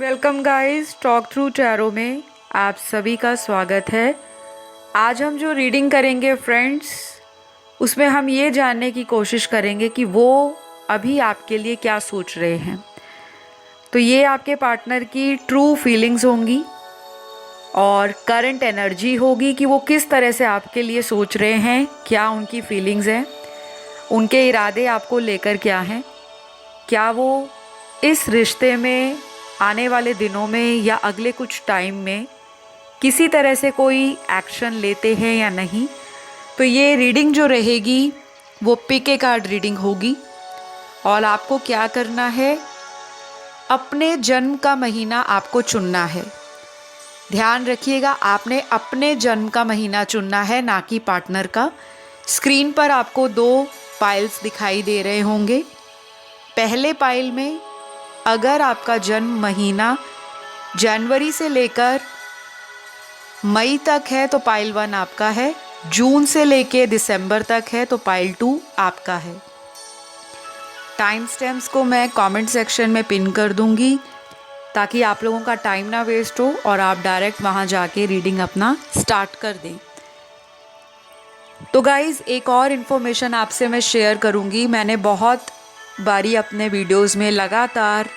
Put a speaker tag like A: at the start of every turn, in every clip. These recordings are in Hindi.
A: Welcome guys, talk through tarot में आप सभी का स्वागत है। आज हम जो रीडिंग करेंगे फ्रेंड्स, उसमें हम ये जानने की कोशिश करेंगे कि वो अभी आपके लिए क्या सोच रहे हैं। तो ये आपके पार्टनर की ट्रू फीलिंग्स होंगी और करंट एनर्जी होगी कि वो किस तरह से आपके लिए सोच रहे हैं, क्या उनकी फीलिंग्स हैं, उनके इरादे आपको लेकर क्या हैं, क्या वो इस रिश्ते में आने वाले दिनों में या अगले कुछ टाइम में किसी तरह से कोई एक्शन लेते हैं या नहीं। तो ये रीडिंग जो रहेगी वो पिक ए कार्ड रीडिंग होगी और आपको क्या करना है, अपने जन्म का महीना आपको चुनना है। ध्यान रखिएगा, आपने अपने जन्म का महीना चुनना है, ना कि पार्टनर का। स्क्रीन पर आपको 2 पाइल्स दिखाई दे रहे होंगे। पहले पाइल में अगर आपका जन्म महीना जनवरी से लेकर मई तक है तो पाइल 1 आपका है, जून से लेकर दिसंबर तक है तो पाइल 2 आपका है। टाइम स्टैम्प्स को मैं कमेंट सेक्शन में पिन कर दूंगी ताकि आप लोगों का टाइम ना वेस्ट हो और आप डायरेक्ट वहां जाके रीडिंग अपना स्टार्ट कर दें। तो गाइज़, एक और इन्फॉर्मेशन आपसे मैं शेयर करूंगी। मैंने बहुत बारी अपने वीडियोस में लगातार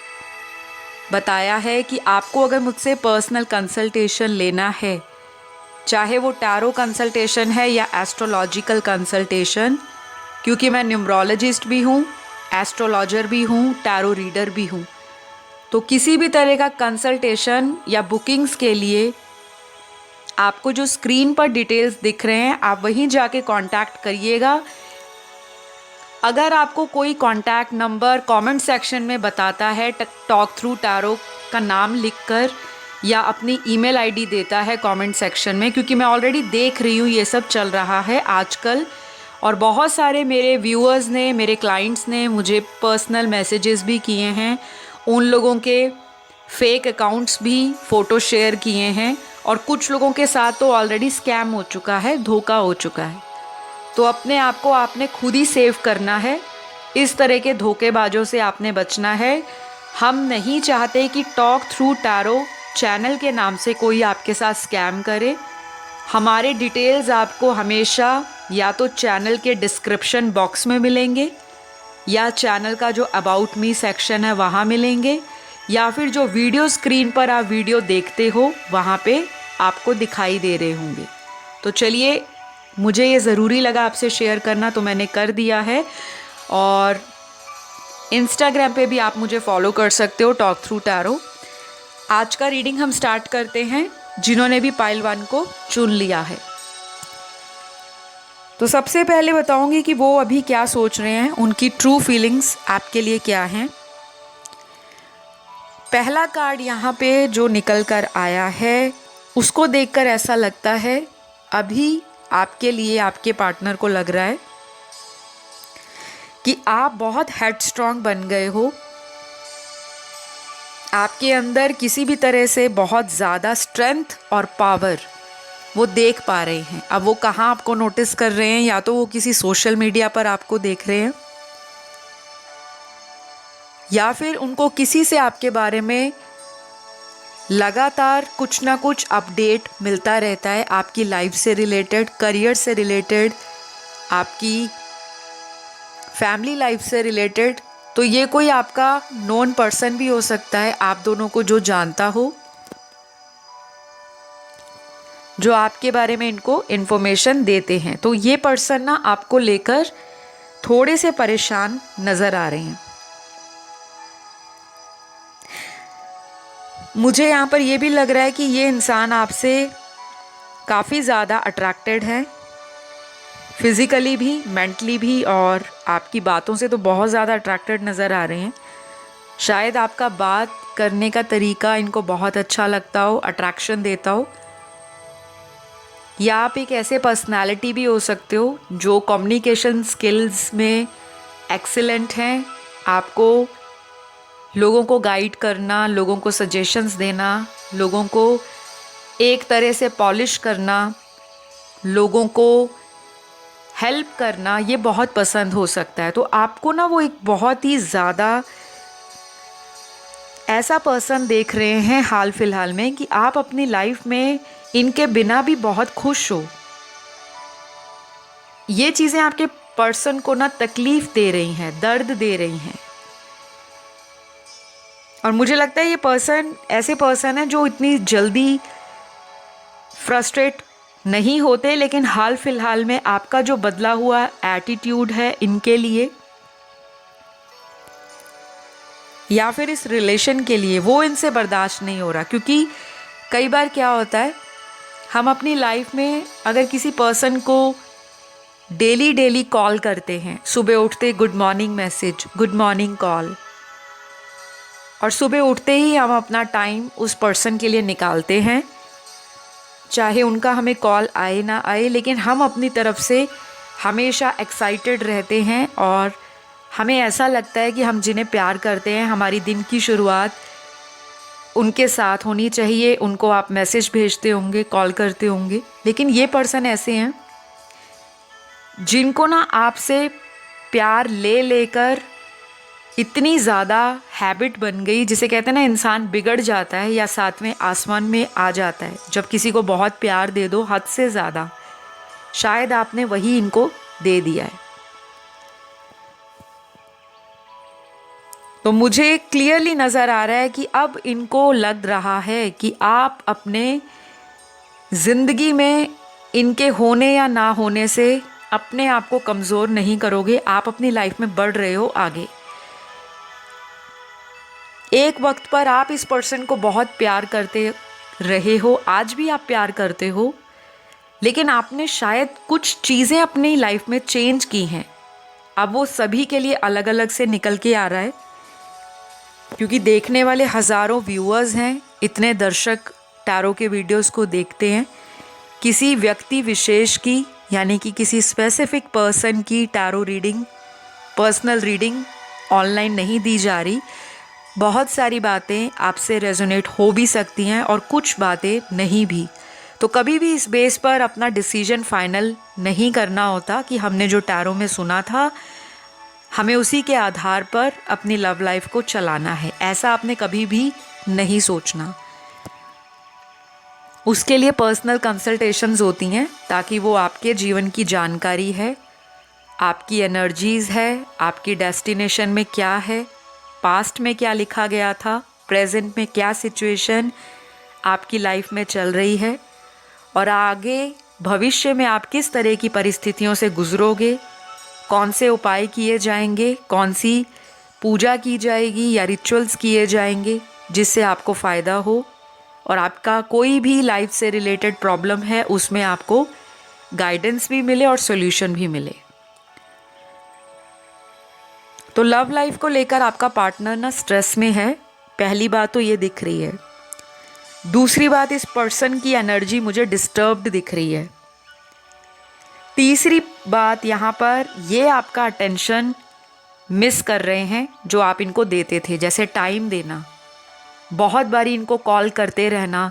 A: बताया है कि आपको अगर मुझसे पर्सनल कंसल्टेशन लेना है, चाहे वो टैरो कंसल्टेशन है या एस्ट्रोलॉजिकल कंसल्टेशन, क्योंकि मैं न्यूमरोलॉजिस्ट भी हूँ, एस्ट्रोलॉजर भी हूँ, टैरो रीडर भी हूँ, तो किसी भी तरह का कंसल्टेशन या बुकिंग्स के लिए आपको जो स्क्रीन पर डिटेल्स दिख रहे हैं आप वहीं जाके कांटेक्ट करिएगा। अगर आपको कोई कांटेक्ट नंबर कमेंट सेक्शन में बताता है, टॉक थ्रू टैरो का नाम लिखकर या अपनी ईमेल आईडी देता है कमेंट सेक्शन में, क्योंकि मैं ऑलरेडी देख रही हूँ ये सब चल रहा है आजकल, और बहुत सारे मेरे व्यूअर्स ने, मेरे क्लाइंट्स ने मुझे पर्सनल मैसेजेस भी किए हैं, उन लोगों के फेक अकाउंट्स भी फ़ोटो शेयर किए हैं, और कुछ लोगों के साथ तो ऑलरेडी स्कैम हो चुका है, धोखा हो चुका है। तो अपने आप को आपने खुद ही सेव करना है, इस तरह के धोखेबाजों से आपने बचना है। हम नहीं चाहते कि टॉक थ्रू टैरो चैनल के नाम से कोई आपके साथ स्कैम करे। हमारे डिटेल्स आपको हमेशा या तो चैनल के डिस्क्रिप्शन बॉक्स में मिलेंगे, या चैनल का जो अबाउट मी सेक्शन है वहाँ मिलेंगे, या फिर जो वीडियो स्क्रीन पर आप वीडियो देखते हो वहाँ पे आपको दिखाई दे रहे होंगे। तो चलिए, मुझे ये ज़रूरी लगा आपसे शेयर करना तो मैंने कर दिया है। और इंस्टाग्राम पे भी आप मुझे फॉलो कर सकते हो, टॉक थ्रू टैरो। आज का रीडिंग हम स्टार्ट करते हैं, जिन्होंने भी पाइल 1 को चुन लिया है। तो सबसे पहले बताऊंगी कि वो अभी क्या सोच रहे हैं, उनकी ट्रू फीलिंग्स आपके लिए क्या हैं। पहला कार्ड यहाँ पे जो निकल कर आया है, उसको देखकर ऐसा लगता है अभी आपके लिए, आपके पार्टनर को लग रहा है कि आप बहुत हेडस्ट्रॉन्ग बन गए हो। आपके अंदर किसी भी तरह से बहुत ज़्यादा स्ट्रेंथ और पावर वो देख पा रहे हैं। अब वो कहाँ आपको नोटिस कर रहे हैं, या तो वो किसी सोशल मीडिया पर आपको देख रहे हैं, या फिर उनको किसी से आपके बारे में लगातार कुछ ना कुछ अपडेट मिलता रहता है, आपकी लाइफ से रिलेटेड, करियर से रिलेटेड, आपकी फैमिली लाइफ से रिलेटेड। तो ये कोई आपका नोन पर्सन भी हो सकता है, आप दोनों को जो जानता हो, जो आपके बारे में इनको इन्फॉर्मेशन देते हैं। तो ये पर्सन ना आपको लेकर थोड़े से परेशान नज़र आ रहे हैं। मुझे यहाँ पर यह भी लग रहा है कि ये इंसान आपसे काफ़ी ज़्यादा अट्रैक्टेड है, फिज़िकली भी, मेंटली भी, और आपकी बातों से तो बहुत ज़्यादा अट्रैक्टेड नज़र आ रहे हैं। शायद आपका बात करने का तरीका इनको बहुत अच्छा लगता हो, अट्रैक्शन देता हो, या आप एक ऐसे पर्सनालिटी भी हो सकते हो जो कम्युनिकेशन स्किल्स में एक्सीलेंट हैं। आपको लोगों को गाइड करना, लोगों को सजेशंस देना, लोगों को एक तरह से पॉलिश करना, लोगों को हेल्प करना, ये बहुत पसंद हो सकता है। तो आपको ना वो एक बहुत ही ज़्यादा ऐसा पर्सन देख रहे हैं हाल फिलहाल में कि आप अपनी लाइफ में इनके बिना भी बहुत खुश हो। ये चीज़ें आपके पर्सन को ना तकलीफ दे रही हैं, दर्द दे रही हैं। और मुझे लगता है ये पर्सन ऐसे पर्सन है जो इतनी जल्दी फ्रस्ट्रेट नहीं होते, लेकिन हाल फिलहाल में आपका जो बदला हुआ एटीट्यूड है इनके लिए या फिर इस रिलेशन के लिए, वो इनसे बर्दाश्त नहीं हो रहा। क्योंकि कई बार क्या होता है, हम अपनी लाइफ में अगर किसी पर्सन को डेली कॉल करते हैं, सुबह उठते good morning message, good morning call, और सुबह उठते ही हम अपना टाइम उस पर्सन के लिए निकालते हैं, चाहे उनका हमें कॉल आए ना आए, लेकिन हम अपनी तरफ से हमेशा एक्साइटेड रहते हैं और हमें ऐसा लगता है कि हम जिन्हें प्यार करते हैं, हमारी दिन की शुरुआत उनके साथ होनी चाहिए। उनको आप मैसेज भेजते होंगे, कॉल करते होंगे, लेकिन ये पर्सन ऐसे हैं जिनको ना आपसे प्यार ले लेकर इतनी ज़्यादा हैबिट बन गई, जिसे कहते हैं ना इंसान बिगड़ जाता है या सातवें आसमान में आ जाता है जब किसी को बहुत प्यार दे दो, हद से ज़्यादा। शायद आपने वही इनको दे दिया है। तो मुझे क्लियरली नज़र आ रहा है कि अब इनको लग रहा है कि आप अपने ज़िंदगी में इनके होने या ना होने से अपने आप को कमज़ोर नहीं करोगे। आप अपनी लाइफ में बढ़ रहे हो आगे। एक वक्त पर आप इस पर्सन को बहुत प्यार करते रहे हो, आज भी आप प्यार करते हो, लेकिन आपने शायद कुछ चीज़ें अपनी लाइफ में चेंज की हैं। अब वो सभी के लिए अलग अलग से निकल के आ रहा है, क्योंकि देखने वाले हज़ारों व्यूअर्स हैं, इतने दर्शक टैरो के वीडियोस को देखते हैं। किसी व्यक्ति विशेष की, यानी कि किसी स्पेसिफिक पर्सन की tarot reading, personal reading online नहीं दी जा रही। बहुत सारी बातें आपसे रेजोनेट हो भी सकती हैं और कुछ बातें नहीं भी। तो कभी भी इस बेस पर अपना डिसीजन फाइनल नहीं करना होता कि हमने जो टैरो में सुना था हमें उसी के आधार पर अपनी लव लाइफ को चलाना है, ऐसा आपने कभी भी नहीं सोचना। उसके लिए पर्सनल कंसल्टेशंस होती हैं ताकि वो आपके जीवन की जानकारी है, आपकी एनर्जीज़ है, आपकी डेस्टिनेशन में क्या है, पास्ट में क्या लिखा गया था, प्रेजेंट में क्या सिचुएशन आपकी लाइफ में चल रही है और आगे भविष्य में आप किस तरह की परिस्थितियों से गुजरोगे, कौन से उपाय किए जाएंगे, कौन सी पूजा की जाएगी या रिचुअल्स किए जाएंगे जिससे आपको फ़ायदा हो और आपका कोई भी लाइफ से रिलेटेड प्रॉब्लम है उसमें आपको गाइडेंस भी मिले और सॉल्यूशन भी मिले। तो लव लाइफ को लेकर आपका पार्टनर ना स्ट्रेस में है, पहली बात तो ये दिख रही है। दूसरी बात, इस पर्सन की एनर्जी मुझे डिस्टर्ब्ड दिख रही है। तीसरी बात, यहाँ पर ये आपका अटेंशन मिस कर रहे हैं जो आप इनको देते थे, जैसे टाइम देना, बहुत बारी इनको कॉल करते रहना,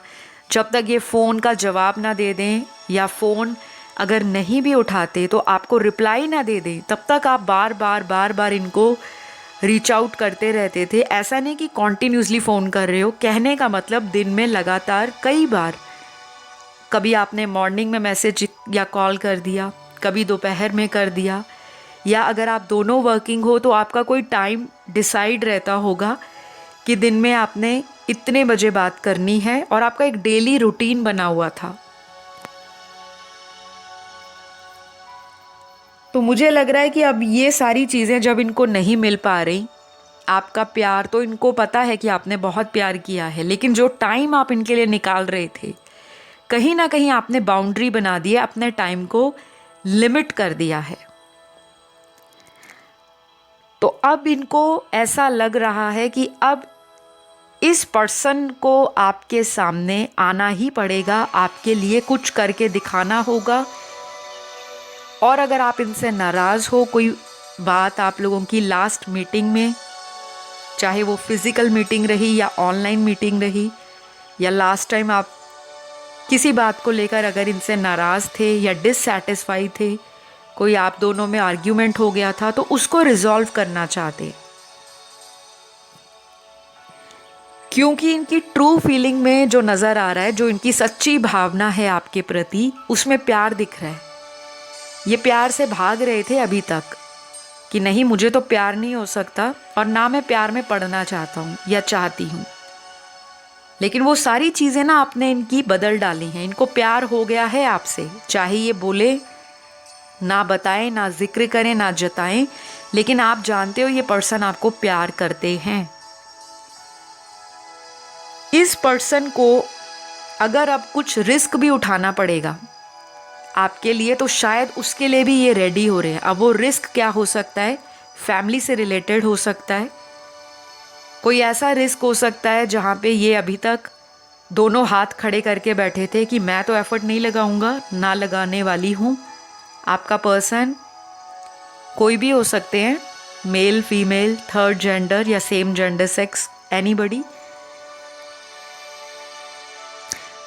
A: जब तक ये फ़ोन का जवाब ना दे दें या फ़ोन अगर नहीं भी उठाते तो आपको रिप्लाई ना दे दें, तब तक आप बार बार इनको रीच आउट करते रहते थे। ऐसा नहीं कि कॉन्टीन्यूसली फ़ोन कर रहे हो, कहने का मतलब दिन में लगातार कई बार, कभी आपने मॉर्निंग में मैसेज या कॉल कर दिया, कभी दोपहर में कर दिया, या अगर आप दोनों वर्किंग हो तो आपका कोई टाइम डिसाइड रहता होगा कि दिन में आपने इतने बजे बात करनी है और आपका एक डेली रूटीन बना हुआ था। तो मुझे लग रहा है कि अब ये सारी चीज़ें जब इनको नहीं मिल पा रही, आपका प्यार तो इनको पता है कि आपने बहुत प्यार किया है, लेकिन जो टाइम आप इनके लिए निकाल रहे थे, कहीं ना कहीं आपने बाउंड्री बना दी है, अपने टाइम को लिमिट कर दिया है। तो अब इनको ऐसा लग रहा है कि अब इस पर्सन को आपके सामने आना ही पड़ेगा, आपके लिए कुछ करके दिखाना होगा। और अगर आप इनसे नाराज़ हो, कोई बात आप लोगों की लास्ट मीटिंग में, चाहे वो फिज़िकल मीटिंग रही या ऑनलाइन मीटिंग रही, या लास्ट टाइम आप किसी बात को लेकर अगर इनसे नाराज़ थे या डिससैटिस्फाई थे, कोई आप दोनों में आर्ग्यूमेंट हो गया था, तो उसको रिजॉल्व करना चाहते। क्योंकि इनकी ट्रू फीलिंग में जो नज़र आ रहा है, जो इनकी सच्ची भावना है आपके प्रति, उसमें प्यार दिख रहा है। ये प्यार से भाग रहे थे अभी तक कि नहीं, मुझे तो प्यार नहीं हो सकता और ना मैं प्यार में पड़ना चाहता हूँ या चाहती हूँ। लेकिन वो सारी चीज़ें ना आपने इनकी बदल डाली हैं। इनको प्यार हो गया है आपसे, चाहे ये बोले ना, बताएं ना, जिक्र करें ना, जताएं, लेकिन आप जानते हो ये पर्सन आपको प्यार करते हैं। इस पर्सन को अगर अब कुछ रिस्क भी उठाना पड़ेगा आपके लिए, तो शायद उसके लिए भी ये रेडी हो रहे हैं। अब वो रिस्क क्या हो सकता है? फैमिली से रिलेटेड हो सकता है, कोई ऐसा रिस्क हो सकता है जहाँ पे ये अभी तक दोनों हाथ खड़े करके बैठे थे कि मैं तो एफर्ट नहीं लगाऊंगा, ना लगाने वाली हूँ। आपका पर्सन कोई भी हो सकते हैं, मेल, फीमेल, थर्ड जेंडर या सेम जेंडर, सेक्स, एनीबडी।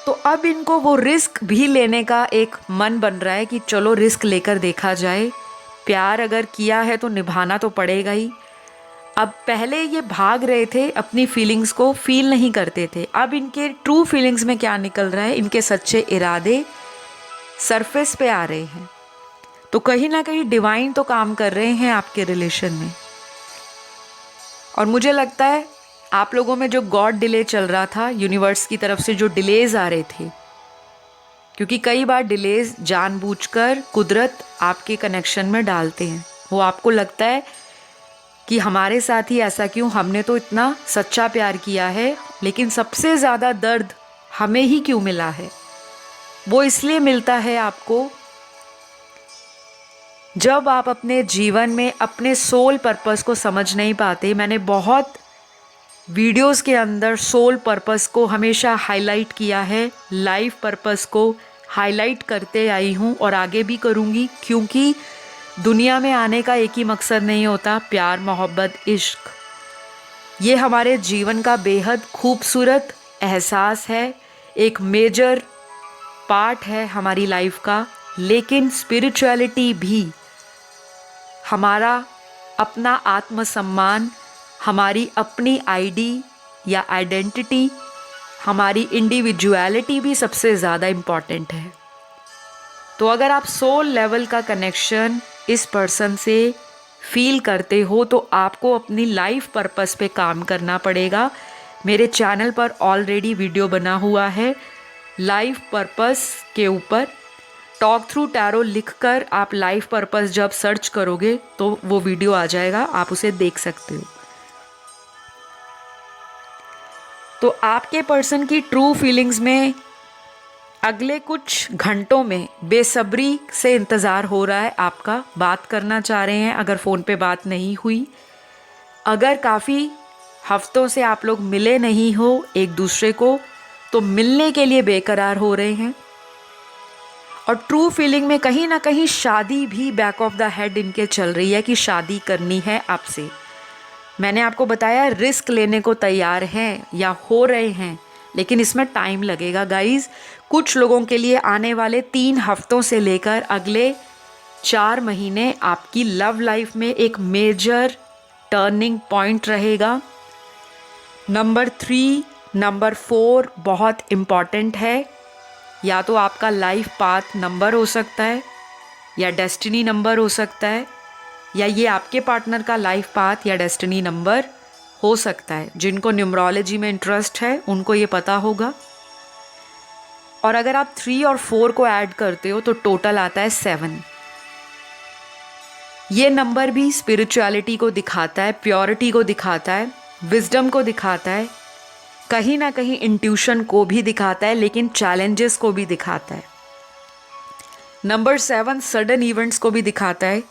A: तो अब इनको वो रिस्क भी लेने का एक मन बन रहा है कि चलो रिस्क लेकर देखा जाए। प्यार अगर किया है तो निभाना तो पड़ेगा ही। अब पहले ये भाग रहे थे, अपनी फीलिंग्स को फील नहीं करते थे। अब इनके ट्रू फीलिंग्स में क्या निकल रहा है? इनके सच्चे इरादे सरफेस पे आ रहे हैं। तो कहीं ना कहीं डिवाइन तो काम कर रहे हैं आपके रिलेशन में। और मुझे लगता है आप लोगों में जो गॉड डिले चल रहा था, यूनिवर्स की तरफ से जो डिलेज आ रहे थे, क्योंकि कई बार डिलेज जानबूझकर कुदरत आपके कनेक्शन में डालते हैं। वो आपको लगता है कि हमारे साथ ही ऐसा क्यों, हमने तो इतना सच्चा प्यार किया है, लेकिन सबसे ज़्यादा दर्द हमें ही क्यों मिला है? वो इसलिए मिलता है आपको जब आप अपने जीवन में अपने सोल पर्पस को समझ नहीं पाते। मैंने बहुत वीडियोस के अंदर सोल पर्पस को हमेशा हाईलाइट किया है, लाइफ पर्पस को हाईलाइट करते आई हूँ और आगे भी करूँगी, क्योंकि दुनिया में आने का एक ही मकसद नहीं होता, प्यार, मोहब्बत, इश्क। ये हमारे जीवन का बेहद खूबसूरत एहसास है, एक मेजर पार्ट है हमारी लाइफ का। लेकिन स्पिरिचुअलिटी भी हमारा अपना आत्मसम्मान, हमारी अपनी आईडी या आइडेंटिटी, हमारी इंडिविजुअलिटी भी सबसे ज़्यादा इम्पॉर्टेंट है। तो अगर आप सोल लेवल का कनेक्शन इस पर्सन से फील करते हो तो आपको अपनी लाइफ पर्पस पे काम करना पड़ेगा। मेरे चैनल पर ऑलरेडी वीडियो बना हुआ है लाइफ पर्पस के ऊपर। टॉक थ्रू टैरो लिखकर आप लाइफ पर्पस जब सर्च करोगे तो वो वीडियो आ जाएगा, आप उसे देख सकते हो। तो आपके पर्सन की ट्रू फीलिंग्स में अगले कुछ घंटों में बेसब्री से इंतज़ार हो रहा है आपका। बात करना चाह रहे हैं, अगर फ़ोन पे बात नहीं हुई, अगर काफ़ी हफ्तों से आप लोग मिले नहीं हो एक दूसरे को, तो मिलने के लिए बेकरार हो रहे हैं। और ट्रू फीलिंग में कहीं ना कहीं शादी भी बैक ऑफ द हेड इनके चल रही है कि शादी करनी है आपसे। मैंने आपको बताया रिस्क लेने को तैयार हैं या हो रहे हैं, लेकिन इसमें टाइम लगेगा गाइज। कुछ लोगों के लिए आने वाले 3 हफ्तों से लेकर अगले 4 महीने आपकी लव लाइफ में एक मेजर टर्निंग पॉइंट रहेगा। नंबर 3, नंबर 4 बहुत इम्पॉर्टेंट है। या तो आपका लाइफ पाथ नंबर हो सकता है या डेस्टिनी नंबर हो सकता है, या ये आपके पार्टनर का लाइफ पाथ या डेस्टिनी नंबर हो सकता है। जिनको न्यूमरोलॉजी में इंटरेस्ट है उनको ये पता होगा। और अगर आप 3 और 4 को ऐड करते हो तो टोटल आता है 7। ये नंबर भी स्पिरिचुअलिटी को दिखाता है, प्योरिटी को दिखाता है, विजडम को दिखाता है, कहीं ना कहीं इंट्यूशन को भी दिखाता है, लेकिन चैलेंजेस को भी दिखाता है। नंबर 7 सडन इवेंट्स को भी दिखाता है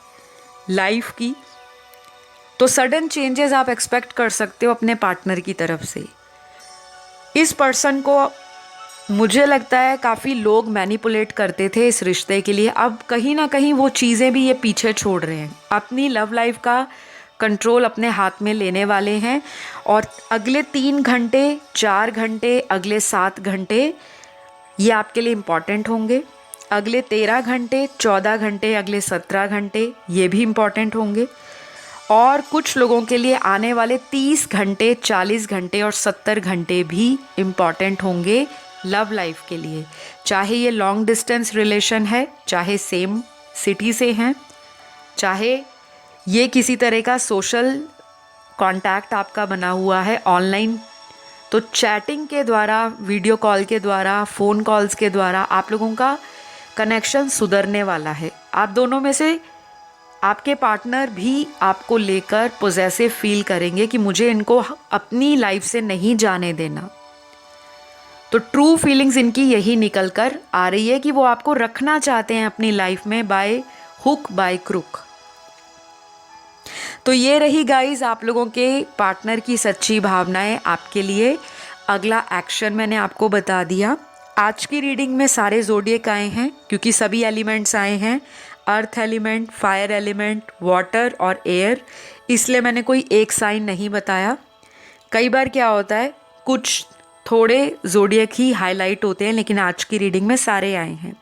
A: लाइफ की। तो सडन चेंजेस आप एक्सपेक्ट कर सकते हो अपने पार्टनर की तरफ से। इस पर्सन को मुझे लगता है काफ़ी लोग मैनिपुलेट करते थे इस रिश्ते के लिए, अब कहीं ना कहीं वो चीज़ें भी ये पीछे छोड़ रहे हैं, अपनी लव लाइफ का कंट्रोल अपने हाथ में लेने वाले हैं। और अगले 3 घंटे, 4 घंटे, अगले 7 घंटे ये आपके लिए इम्पॉर्टेंट होंगे। अगले 13 घंटे, 14 घंटे, अगले 17 घंटे ये भी इम्पॉर्टेंट होंगे। और कुछ लोगों के लिए आने वाले 30 घंटे, 40 घंटे और 70 घंटे भी इम्पॉर्टेंट होंगे लव लाइफ के लिए। चाहे ये लॉन्ग डिस्टेंस रिलेशन है, चाहे सेम सिटी से हैं, चाहे ये किसी तरह का सोशल कांटेक्ट आपका बना हुआ है ऑनलाइन, तो चैटिंग के द्वारा, वीडियो कॉल के द्वारा, फ़ोन कॉल्स के द्वारा आप लोगों का कनेक्शन सुधरने वाला है। आप दोनों में से आपके पार्टनर भी आपको लेकर पोजेसिव फील करेंगे कि मुझे इनको अपनी लाइफ से नहीं जाने देना। तो ट्रू फीलिंग्स इनकी यही निकल कर आ रही है कि वो आपको रखना चाहते हैं अपनी लाइफ में बाय हुक बाय क्रुक। तो ये रही गाइज आप लोगों के पार्टनर की सच्ची भावनाएं आपके लिए। अगला एक्शन मैंने आपको बता दिया। आज की रीडिंग में सारे ज़ोडिएक आए हैं क्योंकि सभी एलिमेंट्स आए हैं, earth element, fire element, water और एयर, इसलिए मैंने कोई एक साइन नहीं बताया। कई बार क्या होता है, कुछ थोड़े ज़ोडिएक ही हाईलाइट होते हैं, लेकिन आज की रीडिंग में सारे आए हैं।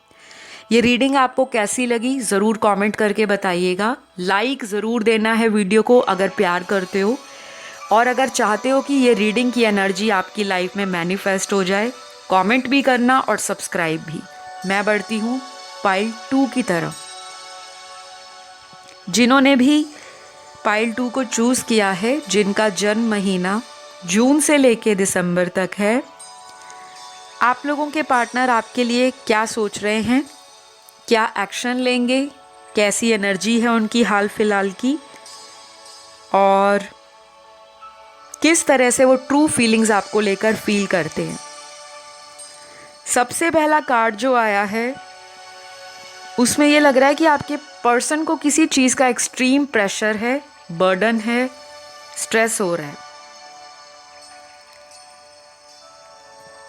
A: ये रीडिंग आपको कैसी लगी ज़रूर कमेंट करके बताइएगा। लाइक ज़रूर देना है वीडियो को अगर प्यार करते हो, और अगर चाहते हो कि ये रीडिंग की एनर्जी आपकी लाइफ में मैनिफेस्ट हो जाए, कमेंट भी करना और सब्सक्राइब भी। मैं बढ़ती हूँ पाइल 2 की तरफ। जिन्होंने भी पाइल 2 को चूज़ किया है, जिनका जन्म महीना जून से लेके दिसंबर तक है, आप लोगों के पार्टनर आपके लिए क्या सोच रहे हैं, क्या एक्शन लेंगे, कैसी एनर्जी है उनकी हाल फिलहाल की, और किस तरह से वो ट्रू फीलिंग्स आपको लेकर फील करते हैं। सबसे पहला कार्ड जो आया है उसमें ये लग रहा है कि आपके पर्सन को किसी चीज़ का एक्सट्रीम प्रेशर है, बर्डन है, स्ट्रेस हो रहा है।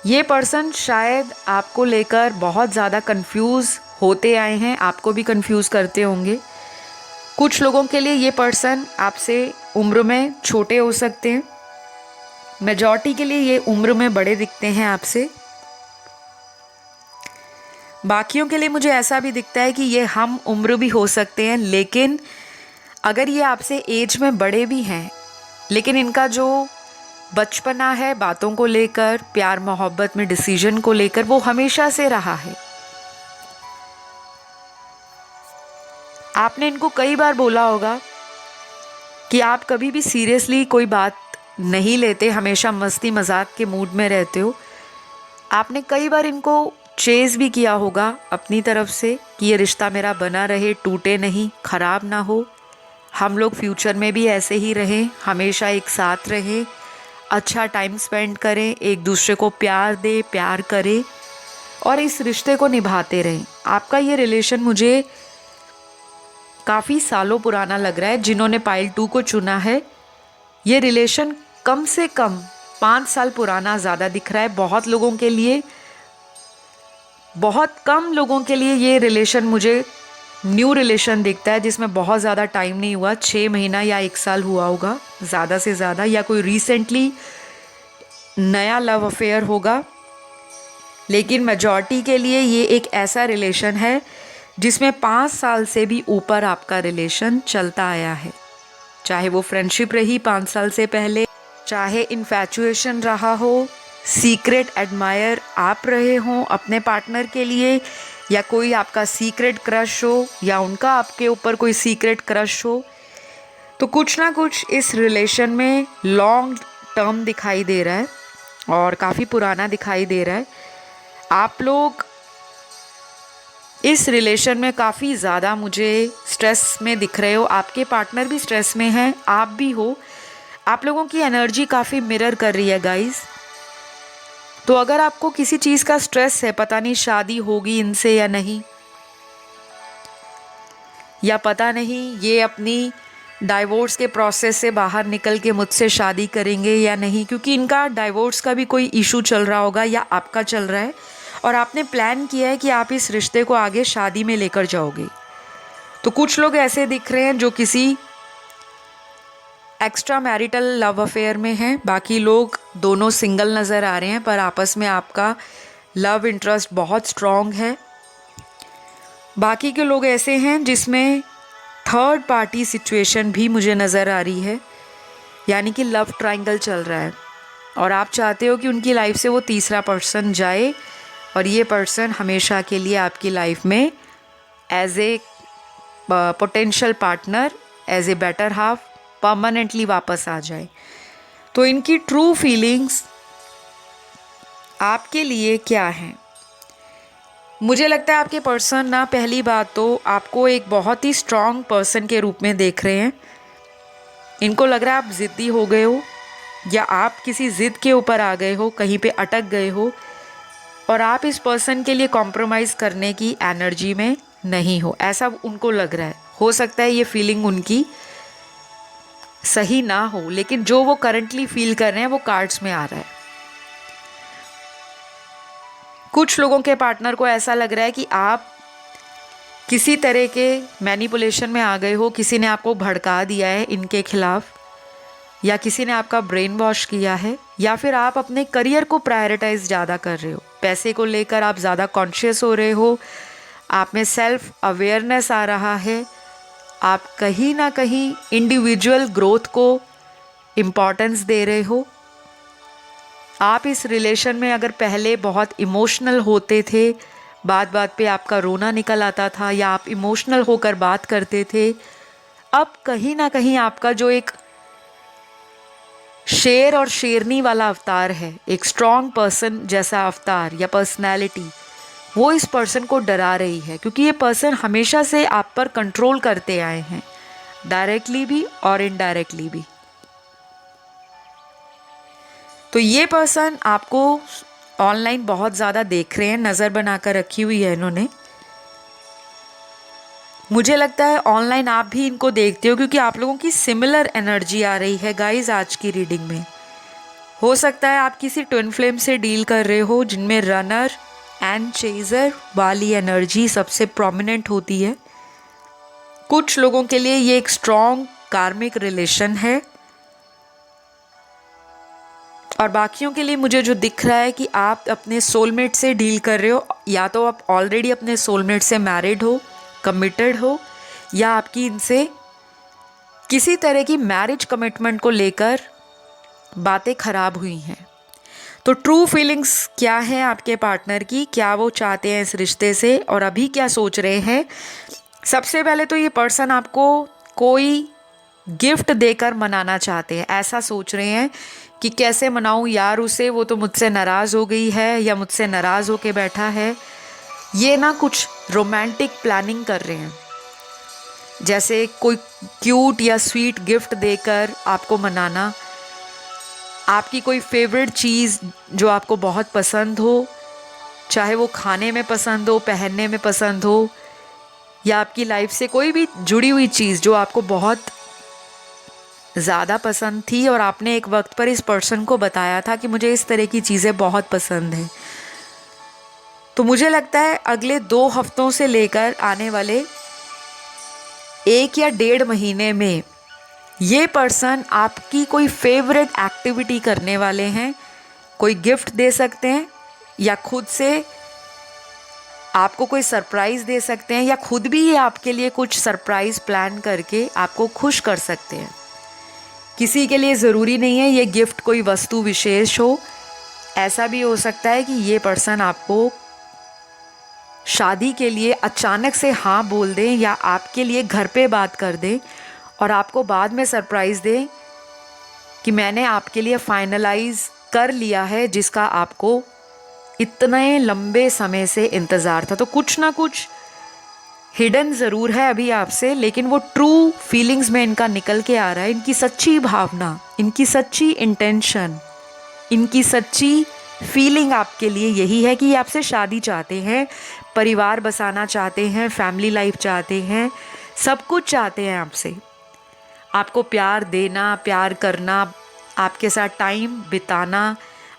A: ये पर्सन शायद आपको लेकर बहुत ज़्यादा कंफ्यूज होते आए हैं, आपको भी कंफ्यूज करते होंगे। कुछ लोगों के लिए ये पर्सन आपसे उम्र में छोटे हो सकते हैं, मेजॉरिटी के लिए ये उम्र में बड़े दिखते हैं आपसे। बाकियों के लिए मुझे ऐसा भी दिखता है कि ये हम उम्र भी हो सकते हैं, लेकिन अगर ये आपसे एज में बड़े भी हैं, लेकिन इनका जो बचपना है बातों को लेकर, प्यार मोहब्बत में डिसीजन को लेकर, वो हमेशा से रहा है। आपने इनको कई बार बोला होगा कि आप कभी भी सीरियसली कोई बात नहीं लेते, हमेशा मस्ती मजाक के मूड में रहते हो। आपने कई बार इनको चेज़ भी किया होगा अपनी तरफ से कि ये रिश्ता मेरा बना रहे, टूटे नहीं, ख़राब ना हो, हम लोग फ्यूचर में भी ऐसे ही रहें, हमेशा एक साथ रहें, अच्छा टाइम स्पेंड करें, एक दूसरे को प्यार दे, प्यार करें और इस रिश्ते को निभाते रहें। आपका ये रिलेशन मुझे काफ़ी सालों पुराना लग रहा है। जिन्होंने पाइल 2 को चुना है, ये रिलेशन कम से कम 5 साल पुराना ज़्यादा दिख रहा है। बहुत लोगों के लिए, बहुत कम लोगों के लिए ये रिलेशन मुझे न्यू रिलेशन दिखता है, जिसमें बहुत ज़्यादा टाइम नहीं हुआ, 6 महीना या 1 साल हुआ होगा ज़्यादा से ज़्यादा, या कोई रिसेंटली नया लव अफेयर होगा। लेकिन मेजॉरिटी के लिए ये एक ऐसा रिलेशन है जिसमें 5 साल से भी ऊपर आपका रिलेशन चलता आया है। चाहे वो फ्रेंडशिप रही 5 साल से पहले, चाहे इन्फैचुएशन रहा हो, सीक्रेट एडमायर आप रहे हों अपने पार्टनर के लिए, या कोई आपका सीक्रेट क्रश हो, या उनका आपके ऊपर कोई सीक्रेट क्रश हो, तो कुछ ना कुछ इस रिलेशन में लॉन्ग टर्म दिखाई दे रहा है और काफ़ी पुराना दिखाई दे रहा है। आप लोग इस रिलेशन में काफ़ी ज़्यादा मुझे स्ट्रेस में दिख रहे हो, आपके पार्टनर भी स्ट्रेस में हैं, आप भी हो। आप लोगों की एनर्जी काफ़ी मिरर कर रही है गाइस। तो अगर आपको किसी चीज़ का स्ट्रेस है, पता नहीं शादी होगी इनसे या नहीं, या पता नहीं ये अपनी डाइवोर्स के प्रोसेस से बाहर निकल के मुझसे शादी करेंगे या नहीं, क्योंकि इनका डाइवोर्स का भी कोई इशू चल रहा होगा या आपका चल रहा है और आपने प्लान किया है कि आप इस रिश्ते को आगे शादी में लेकर जाओगे। तो कुछ लोग ऐसे दिख रहे हैं जो किसी एक्स्ट्रा मैरिटल लव अफेयर में हैं, बाकी लोग दोनों सिंगल नज़र आ रहे हैं, पर आपस में आपका लव इंटरेस्ट बहुत स्ट्रॉन्ग है। बाकी के लोग ऐसे हैं जिसमें थर्ड पार्टी सिचुएशन भी मुझे नज़र आ रही है, यानी कि लव ट्रायंगल चल रहा है और आप चाहते हो कि उनकी लाइफ से वो तीसरा पर्सन जाए और ये पर्सन हमेशा के लिए आपकी लाइफ में as a potential partner, as a better half permanently वापस आ जाए। तो इनकी ट्रू फीलिंग्स आपके लिए क्या हैं? मुझे लगता है आपके पर्सन ना, पहली बात तो आपको एक बहुत ही स्ट्रॉन्ग पर्सन के रूप में देख रहे हैं। इनको लग रहा है आप ज़िद्दी हो गए हो या आप किसी ज़िद के ऊपर आ गए हो, कहीं पे अटक गए हो और आप इस पर्सन के लिए कॉम्प्रोमाइज़ करने की एनर्जी में नहीं हो, ऐसा उनको लग रहा है। हो सकता है ये फीलिंग उनकी सही ना हो, लेकिन जो वो करंटली फील कर रहे हैं वो कार्ड्स में आ रहा है। कुछ लोगों के पार्टनर को ऐसा लग रहा है कि आप किसी तरह के मैनिपुलेशन में आ गए हो, किसी ने आपको भड़का दिया है इनके खिलाफ, या किसी ने आपका ब्रेन वॉश किया है, या फिर आप अपने करियर को प्रायोरिटाइज ज़्यादा कर रहे हो, पैसे को लेकर आप ज़्यादा कॉन्शियस हो रहे हो, आप में सेल्फ अवेयरनेस आ रहा है, आप कहीं ना कहीं इंडिविजुअल ग्रोथ को इम्पॉर्टेंस दे रहे हो। आप इस रिलेशन में अगर पहले बहुत इमोशनल होते थे, बात बात पे आपका रोना निकल आता था या आप इमोशनल होकर बात करते थे, अब कहीं ना कहीं आपका जो एक शेर और शेरनी वाला अवतार है, एक स्ट्रॉन्ग पर्सन जैसा अवतार या पर्सनैलिटी, वो इस पर्सन को डरा रही है, क्योंकि ये पर्सन हमेशा से आप पर कंट्रोल करते आए हैं, डायरेक्टली भी और इनडायरेक्टली भी। तो ये पर्सन आपको ऑनलाइन बहुत ज़्यादा देख रहे हैं, नज़र बनाकर रखी हुई है इन्होंने। मुझे लगता है ऑनलाइन आप भी इनको देखते हो, क्योंकि आप लोगों की सिमिलर एनर्जी आ रही है गाइस आज की रीडिंग में। हो सकता है आप किसी ट्विन फ्लेम से डील कर रहे हो जिनमें रनर एंड चेजर वाली एनर्जी सबसे प्रोमिनेंट होती है। कुछ लोगों के लिए ये एक स्ट्रॉन्ग कार्मिक रिलेशन है और बाकियों के लिए मुझे जो दिख रहा है कि आप अपने सोलमेट से डील कर रहे हो, या तो आप ऑलरेडी अपने सोलमेट से मैरिड हो, कमिटेड हो, या आपकी इनसे किसी तरह की मैरिज कमिटमेंट को लेकर बातें खराब हुई हैं। तो ट्रू फीलिंग्स क्या है आपके पार्टनर की, क्या वो चाहते हैं इस रिश्ते से और अभी क्या सोच रहे हैं? सबसे पहले तो ये पर्सन आपको कोई गिफ्ट देकर मनाना चाहते हैं, ऐसा सोच रहे हैं कि कैसे मनाऊं यार उसे, वो तो मुझसे नाराज़ हो गई है या मुझसे नाराज़ होके बैठा है। ये ना कुछ रोमांटिक प्लानिंग कर रहे हैं, जैसे कोई क्यूट या स्वीट गिफ्ट देकर आपको मनाना, आपकी कोई फेवरेट चीज़ जो आपको बहुत पसंद हो, चाहे वो खाने में पसंद हो, पहनने में पसंद हो, या आपकी लाइफ से कोई भी जुड़ी हुई चीज़ जो आपको बहुत ज़्यादा पसंद थी और आपने एक वक्त पर इस पर्सन को बताया था कि मुझे इस तरह की चीज़ें बहुत पसंद हैं। तो मुझे लगता है अगले 2 हफ्तों से लेकर आने वाले 1 या 1.5 महीने में ये पर्सन आपकी कोई फेवरेट एक्टिविटी करने वाले हैं। कोई गिफ्ट दे सकते हैं या खुद से आपको कोई सरप्राइज़ दे सकते हैं, या खुद भी ये आपके लिए कुछ सरप्राइज़ प्लान करके आपको खुश कर सकते हैं। किसी के लिए ज़रूरी नहीं है ये गिफ्ट कोई वस्तु विशेष हो, ऐसा भी हो सकता है कि ये पर्सन आपको शादी के लिए अचानक से हाँ बोल दें या आपके लिए घर पे बात कर दें और आपको बाद में सरप्राइज़ दें कि मैंने आपके लिए फाइनलाइज कर लिया है जिसका आपको इतने लंबे समय से इंतज़ार था। तो कुछ ना कुछ हिडन ज़रूर है अभी आपसे, लेकिन वो ट्रू फीलिंग्स में इनका निकल के आ रहा है। इनकी सच्ची भावना, इनकी सच्ची इंटेंशन, इनकी सच्ची फीलिंग आपके लिए यही है कि ये आपसे शादी चाहते हैं, परिवार बसाना चाहते हैं, फैमिली लाइफ चाहते हैं, सब कुछ चाहते हैं आपसे। आपको प्यार देना, प्यार करना, आपके साथ टाइम बिताना,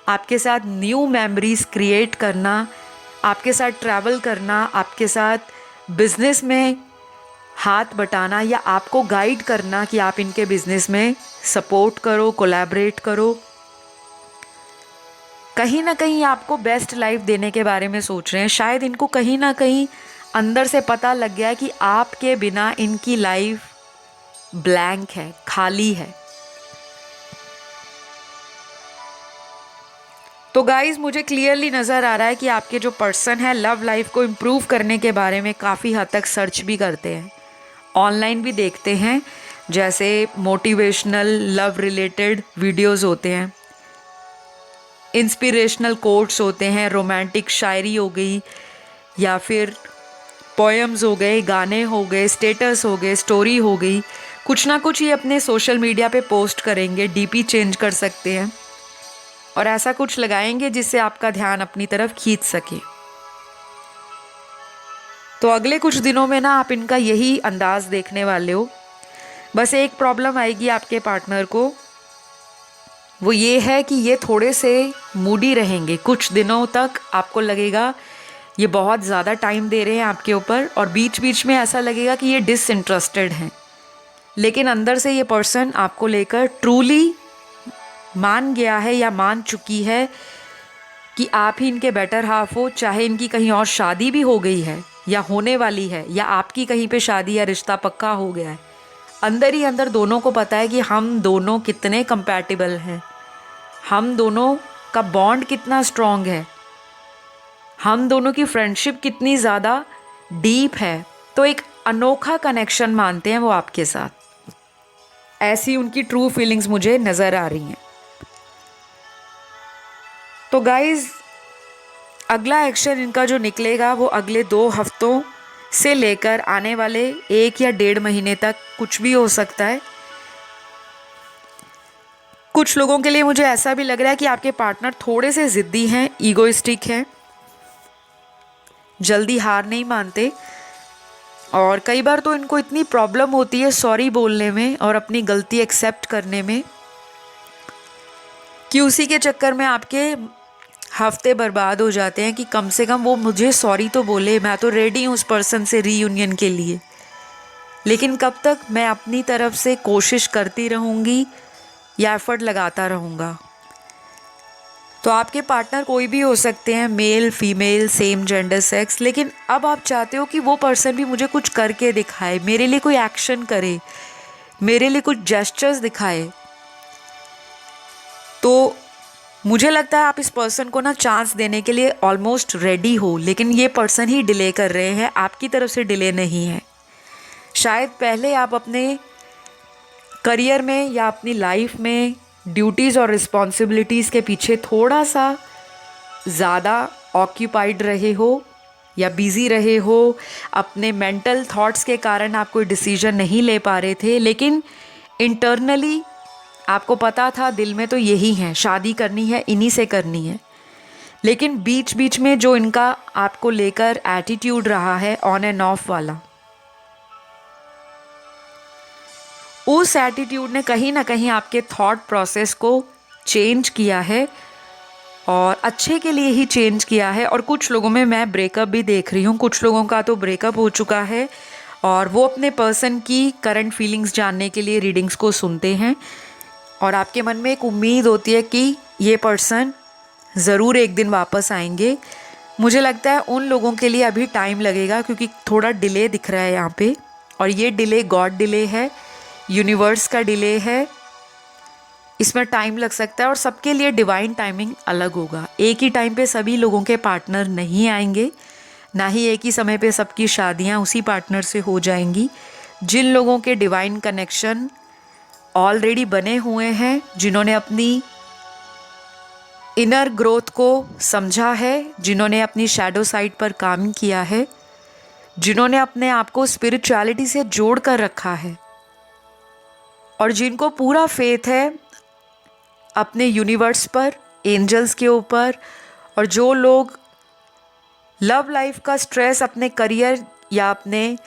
A: आपके साथ न्यू मेमोरीज क्रिएट करना, आपके साथ ट्रैवल करना, आपके साथ बिजनेस में हाथ बटाना या आपको गाइड करना कि आप इनके बिजनेस में सपोर्ट करो, कोलैबोरेट करो। कहीं ना कहीं आपको बेस्ट लाइफ देने के बारे में सोच रहे हैं। शायद इनको कहीं ना कहीं अंदर से पता लग गया कि आपके बिना इनकी लाइफ ब्लैंक है, खाली है। तो गाइज मुझे क्लियरली नज़र आ रहा है कि आपके जो पर्सन है लव लाइफ को इम्प्रूव करने के बारे में काफ़ी हद तक सर्च भी करते हैं, ऑनलाइन भी देखते हैं, जैसे मोटिवेशनल लव रिलेटेड वीडियोस होते हैं, इंस्पिरेशनल कोट्स होते हैं, रोमांटिक शायरी हो गई या फिर पोएम्स हो गए, गाने हो गए, स्टेटस हो गए, स्टोरी हो गई, कुछ ना कुछ ये अपने सोशल मीडिया पे पोस्ट करेंगे, डीपी चेंज कर सकते हैं और ऐसा कुछ लगाएंगे जिससे आपका ध्यान अपनी तरफ खींच सके। तो अगले कुछ दिनों में ना आप इनका यही अंदाज देखने वाले हो। बस एक प्रॉब्लम आएगी आपके पार्टनर को, वो ये है कि ये थोड़े से मूडी रहेंगे कुछ दिनों तक। आपको लगेगा ये बहुत ज़्यादा टाइम दे रहे हैं आपके ऊपर और बीच बीच में ऐसा लगेगा कि ये डिसइंटरेस्टेड हैं, लेकिन अंदर से ये पर्सन आपको लेकर ट्रूली मान गया है या मान चुकी है कि आप ही इनके बेटर हाफ हो। चाहे इनकी कहीं और शादी भी हो गई है या होने वाली है या आपकी कहीं पे शादी या रिश्ता पक्का हो गया है, अंदर ही अंदर दोनों को पता है कि हम दोनों कितने कंपैटिबल हैं, हम दोनों का बॉन्ड कितना स्ट्रॉन्ग है, हम दोनों की फ्रेंडशिप कितनी ज़्यादा डीप है। तो एक अनोखा कनेक्शन मानते हैं वो आपके साथ। ऐसी उनकी ट्रू फीलिंग्स मुझे नज़र आ रही हैं। तो गाइज़ अगला एक्शन इनका जो निकलेगा वो अगले 2 हफ्तों से लेकर आने वाले 1 या 1.5 महीने तक कुछ भी हो सकता है। कुछ लोगों के लिए मुझे ऐसा भी लग रहा है कि आपके पार्टनर थोड़े से ज़िद्दी हैं, ईगोइस्टिक हैं, जल्दी हार नहीं मानते और कई बार तो इनको इतनी प्रॉब्लम होती है सॉरी बोलने में और अपनी गलती एक्सेप्ट करने में कि उसी के चक्कर में आपके हफ्ते बर्बाद हो जाते हैं कि कम से कम वो मुझे सॉरी तो बोले, मैं तो रेडी हूँ उस पर्सन से रीयूनियन के लिए। लेकिन कब तक मैं अपनी तरफ से कोशिश करती रहूँगी या एफर्ट लगाता रहूँगा। तो आपके पार्टनर कोई भी हो सकते हैं, male female same gender sex, लेकिन अब आप चाहते हो कि वो पर्सन भी मुझे कुछ करके दिखाए, मेरे लिए कोई एक्शन करे, मेरे लिए कुछ जेस्चर्स दिखाए। तो मुझे लगता है आप इस पर्सन को ना चांस देने के लिए ऑलमोस्ट रेडी हो, लेकिन ये पर्सन ही डिले कर रहे हैं, आपकी तरफ से डिले नहीं है। शायद पहले आप अपने करियर में या अपनी लाइफ में ड्यूटीज़ और रिस्पॉन्सिबिलिटीज़ के पीछे थोड़ा सा ज़्यादा ऑक्यूपाइड रहे हो या बिज़ी रहे हो, अपने मेंटल थॉट्स के कारण आप कोई डिसीजन नहीं ले पा रहे थे, लेकिन इंटरनली आपको पता था दिल में तो यही है, शादी करनी है, इन्हीं से करनी है। लेकिन बीच बीच में जो इनका आपको लेकर एटीट्यूड रहा है ऑन एंड ऑफ वाला, उस एटीट्यूड ने कहीं ना कहीं आपके थॉट प्रोसेस को चेंज किया है और अच्छे के लिए ही चेंज किया है। और कुछ लोगों में मैं ब्रेकअप भी देख रही हूँ, कुछ लोगों का तो ब्रेकअप हो चुका है और वो अपने पर्सन की करंट फीलिंग्स जानने के लिए रीडिंग्स को सुनते हैं और आपके मन में एक उम्मीद होती है कि ये पर्सन ज़रूर एक दिन वापस आएंगे। मुझे लगता है उन लोगों के लिए अभी टाइम लगेगा क्योंकि थोड़ा डिले दिख रहा है यहाँ पे, और ये डिले गॉड डिले है, यूनिवर्स का डिले है, इसमें टाइम लग सकता है और सबके लिए डिवाइन टाइमिंग अलग होगा। एक ही टाइम पे सभी लोगों के पार्टनर नहीं आएंगे, ना ही एक ही समय पे सबकी शादियां उसी पार्टनर से हो जाएंगी। जिन लोगों के डिवाइन कनेक्शन ऑलरेडी बने हुए हैं, जिन्होंने अपनी इनर ग्रोथ को समझा है, जिन्होंने अपनी शैडो साइड पर काम किया है, जिन्होंने अपने आप को स्पिरिचुअलिटी से जोड़ कर रखा है और जिनको पूरा फेथ है अपने यूनिवर्स पर, एंजल्स के ऊपर, और जो लोग लव लाइफ का स्ट्रेस अपने करियर या अपने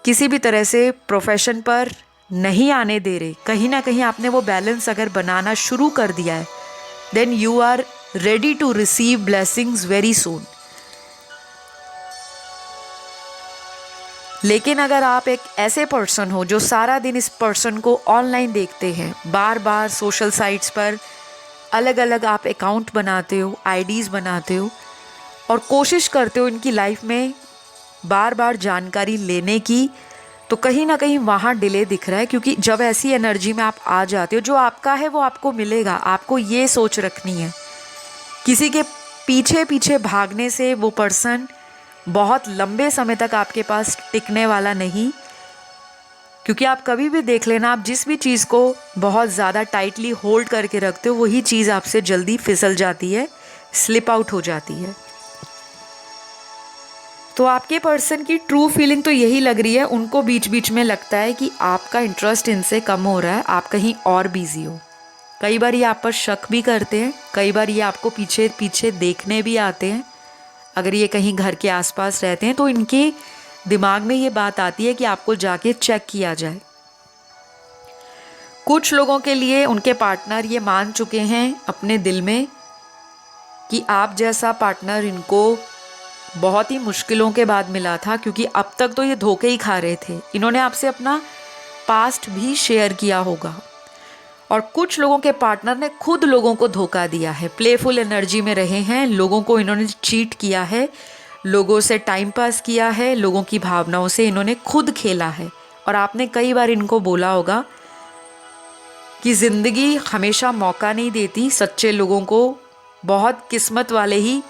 A: किसी भी तरह से प्रोफेशन पर नहीं आने दे रहे, कहीं ना कहीं आपने वो बैलेंस अगर बनाना शुरू कर दिया है, then you are ready to receive blessings very soon. लेकिन अगर आप एक ऐसे पर्सन हो जो सारा दिन इस पर्सन को ऑनलाइन देखते हैं, बार बार सोशल साइट्स पर अलग अलग आप अकाउंट बनाते हो, आईडीज़ बनाते हो और कोशिश करते हो इनकी लाइफ में बार बार जानकारी लेने की, तो कहीं ना कहीं वहाँ डिले दिख रहा है। क्योंकि जब ऐसी एनर्जी में आप आ जाते हो, जो आपका है वो आपको मिलेगा। आपको ये सोच रखनी है, किसी के पीछे पीछे भागने से वो पर्सन बहुत लंबे समय तक आपके पास टिकने वाला नहीं। क्योंकि आप कभी भी देख लेना, आप जिस भी चीज़ को बहुत ज़्यादा टाइटली होल्ड करके रखते हो, वही चीज़ आपसे जल्दी फिसल जाती है, स्लिप आउट हो जाती है। तो आपके पर्सन की ट्रू फीलिंग तो यही लग रही है। उनको बीच बीच में लगता है कि आपका इंटरेस्ट इनसे कम हो रहा है, आप कहीं और बिजी हो। कई बार ये आप पर शक भी करते हैं, कई बार ये आपको पीछे पीछे देखने भी आते हैं। अगर ये कहीं घर के आसपास रहते हैं तो इनके दिमाग में ये बात आती है कि आपको जाके चेक किया जाए। कुछ लोगों के लिए उनके पार्टनर ये मान चुके हैं अपने दिल में कि आप जैसा पार्टनर इनको बहुत ही मुश्किलों के बाद मिला था, क्योंकि अब तक तो ये धोखे ही खा रहे थे। इन्होंने आपसे अपना पास्ट भी शेयर किया होगा। और कुछ लोगों के पार्टनर ने खुद लोगों को धोखा दिया है, प्लेफुल एनर्जी में रहे हैं, लोगों को इन्होंने चीट किया है, लोगों से टाइम पास किया है, लोगों की भावनाओं से इन्होंने खुद खेला है। और आपने कई बार इनको बोला होगा कि ज़िंदगी हमेशा मौका नहीं देती, सच्चे लोगों को बहुत किस्मत वाले ही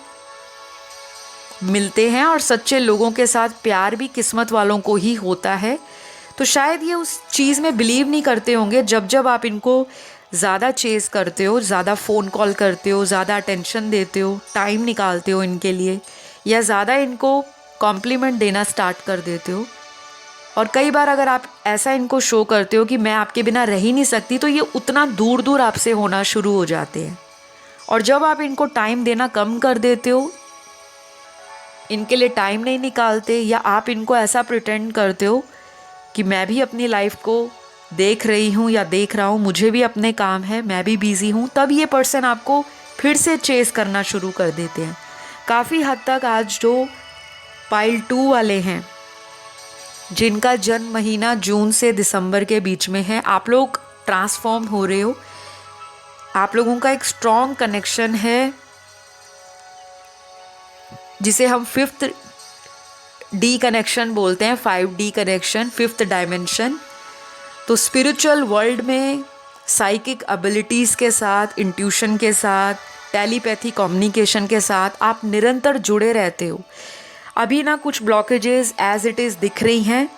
A: मिलते हैं, और सच्चे लोगों के साथ प्यार भी किस्मत वालों को ही होता है। तो शायद ये उस चीज़ में बिलीव नहीं करते होंगे। जब जब आप इनको ज़्यादा चेज़ करते हो, ज़्यादा फ़ोन कॉल करते हो, ज़्यादा अटेंशन देते हो, टाइम निकालते हो इनके लिए, या ज़्यादा इनको कॉम्प्लीमेंट देना स्टार्ट कर देते हो, और कई बार अगर आप ऐसा इनको शो करते हो कि मैं आपके बिना रह ही नहीं सकती, तो ये उतना दूर दूर आपसे होना शुरू हो जाते हैं। और जब आप इनको टाइम देना कम कर देते हो, इनके लिए टाइम नहीं निकालते, या आप इनको ऐसा प्रिटेंड करते हो कि मैं भी अपनी लाइफ को देख रही हूँ या देख रहा हूँ, मुझे भी अपने काम है, मैं भी बिजी हूँ, तब ये पर्सन आपको फिर से चेस करना शुरू कर देते हैं। काफ़ी हद तक आज जो पाइल 2 वाले हैं, जिनका जन्म महीना जून से दिसंबर के बीच में है, आप लोग ट्रांसफॉर्म हो रहे हो। आप लोगों का एक स्ट्रॉन्ग कनेक्शन है, जिसे हम 5th डी कनेक्शन बोलते हैं, 5D कनेक्शन, 5th डायमेंशन। तो स्पिरिचुअल वर्ल्ड में साइकिक एबिलिटीज़ के साथ, इंट्यूशन के साथ, टेलीपैथी कम्युनिकेशन के साथ आप निरंतर जुड़े रहते हो। अभी ना कुछ ब्लॉकेजेस एज इट इज़ दिख रही हैं,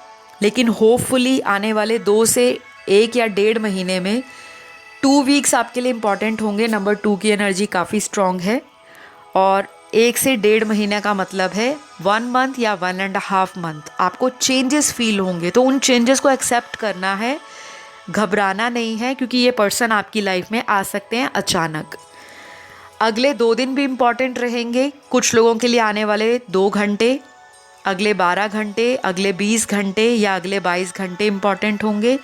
A: लेकिन होपफुली आने वाले 2 से 1 या 1.5 महीने में 2 वीक्स आपके लिए इम्पॉर्टेंट होंगे। नंबर 2 की एनर्जी काफ़ी स्ट्रॉन्ग है, और 1 से 1.5 महीने का मतलब है 1 मंथ या 1.5 मंथ आपको चेंजेस फील होंगे। तो उन चेंजेस को एक्सेप्ट करना है, घबराना नहीं है, क्योंकि ये पर्सन आपकी लाइफ में आ सकते हैं अचानक। अगले 2 दिन भी इम्पॉर्टेंट रहेंगे कुछ लोगों के लिए, आने वाले 2 घंटे, अगले 12 घंटे, अगले 20 घंटे या अगले 22 घंटे इम्पॉर्टेंट होंगे।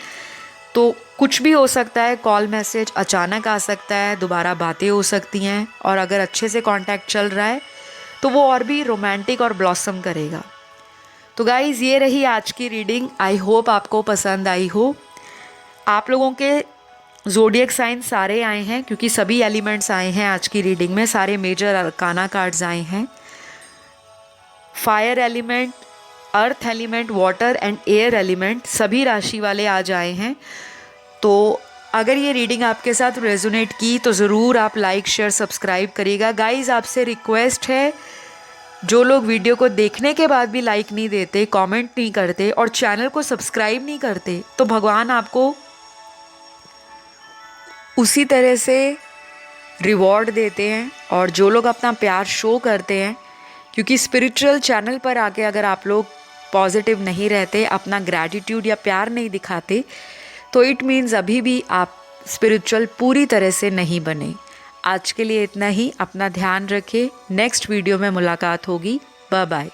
A: तो कुछ भी हो सकता है, कॉल मैसेज अचानक आ सकता है, दोबारा बातें हो सकती हैं, और अगर अच्छे से कांटेक्ट चल रहा है तो वो और भी रोमांटिक और ब्लॉसम करेगा। तो गाइज़, ये रही आज की रीडिंग। आई होप आपको पसंद आई हो। आप लोगों के ज़ोडिएक साइन सारे आए हैं, क्योंकि सभी एलिमेंट्स आए हैं आज की रीडिंग में, सारे मेजर अरकाना कार्ड्स आए हैं। Fire element, earth element, water and air element, सभी राशि वाले आज आए हैं। तो अगर ये रीडिंग आपके साथ रेजोनेट की तो ज़रूर आप लाइक, शेयर, सब्सक्राइब करिएगा। गाइज़, आपसे रिक्वेस्ट है, जो लोग वीडियो को देखने के बाद भी लाइक नहीं देते, कमेंट नहीं करते और चैनल को सब्सक्राइब नहीं करते, तो भगवान आपको उसी तरह से रिवॉर्ड देते हैं। और जो लोग अपना प्यार शो करते हैं, क्योंकि स्पिरिचुअल चैनल पर आके अगर आप लोग पॉजिटिव नहीं रहते, अपना ग्रैटिट्यूड या प्यार नहीं दिखाते, तो इट मीन्स अभी भी आप स्पिरिचुअल पूरी तरह से नहीं बने। आज के लिए इतना ही। अपना ध्यान रखें। नेक्स्ट वीडियो में मुलाकात होगी। Bye bye.